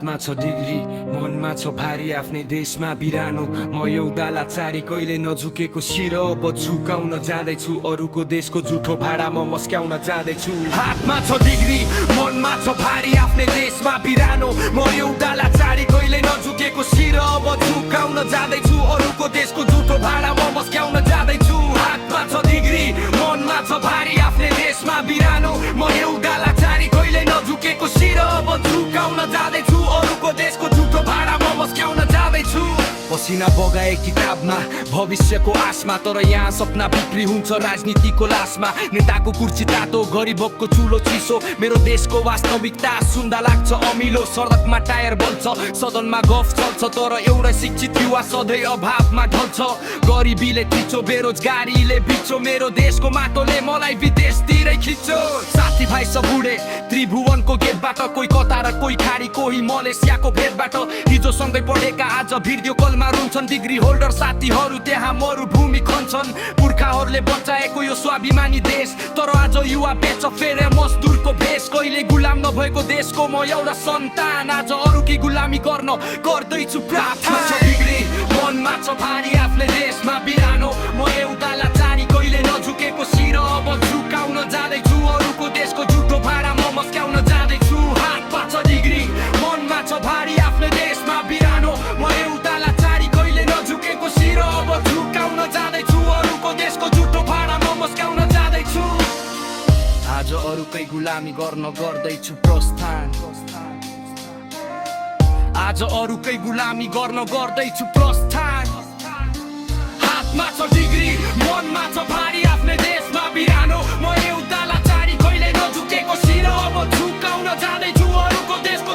हातमा छ डिग्री मनमा छ भारी आफ्नै देशमा बिरानो म एउटा लाचारी कहिले नझुकेको शिर अब झुकाउन जाँदैछु अरूको देशको जुठो भाडा म मस्क्याउन जाँदैछु हातमा छ डिग्री मनमा छ भारी आफ्नै देशमा बिरानो म एउटा लाचारी कहिले नझुकेको शिर अब झुकाउन जाँदैछु अरूको देशको जुठो भाडा म मस्क्याउन जाँदैछु हातमा छ डिग्री मनमा छ भारी आफ्नै देशमा बिरानो म एउटा लाचारी कहिले नझुकेको शिर अब झुकाउन जाँदैछु अरूको देशको जुठो भाडा म मस्क्याउन जाँदैछु पसिना बगाए किताबमा भविष्यको आशमा तर यहाँ सपना बिक्री हुन्छ राजनीतिको लासमा नेताको कुर्सी तातो गरिबको चुलो चिसो मेरो देशको वास्तविकता सुन्दा लाग्छ अमिलो सडकमा टायर बल्छ सदनमा गफ चल्छ तर एउटा शिक्षित युवा सधैँ अभावमा ढल्छ गरिबीले थिचो बेरोजगारीले बिचो मेरो देशको माटोले मलाई विदेशतिरै खिच्यो साथीभाइ सब बुढे त्रिभुवनको गेटबाट कोही कतार कोही खाडी कोही मलेसियाको भेटबाट हिजो सँगै पढेका आज भिडियो कलमा रुन्छन् डिग्री होल्डर साथीहरू त्यहाँ मरुभूमि खन्छन् पुर्खाहरूले बचाएको यो स्वाभिमानी देश तर आज युवा बेच फेरे मजदुरको भेष कहिले गुलाम नभएको देशको म एउटा सन्तान आज अरूकी गुलामी गर्न गर्दैछु प्रार्थना डिग्री मनमा छ भारी आफ्नै देशमा बिरानो म एउटा लाचारी कहिले नझुकेको शिर अब झुकाउन जाँदैछु अरूको देशको जुठो भाडा म मस्क्याउन जाँदैछु हातमा छ डिग्री मनमा छ भारी आफ्नै देशमा बिरानो म एउटा लाचारी कहिले नझुकेको शिर अब झुकाउन जाँदैछु अरूको देशको जुठो भाडा म मस्क्याउन जाँदैछु आज अरूकै गुलामी गर्न गर्दैछु प्रस्थान आज अरूकै गुलामी गर्न गर्दैछु प्रस्थान हातमा छ डिग्री मनमा छ भारी आफ्नै देशमा बिरानो म एउटा लाचारी कहिले नझुकेको शिर अब झुकाउन जाँदैछु अरूको देशको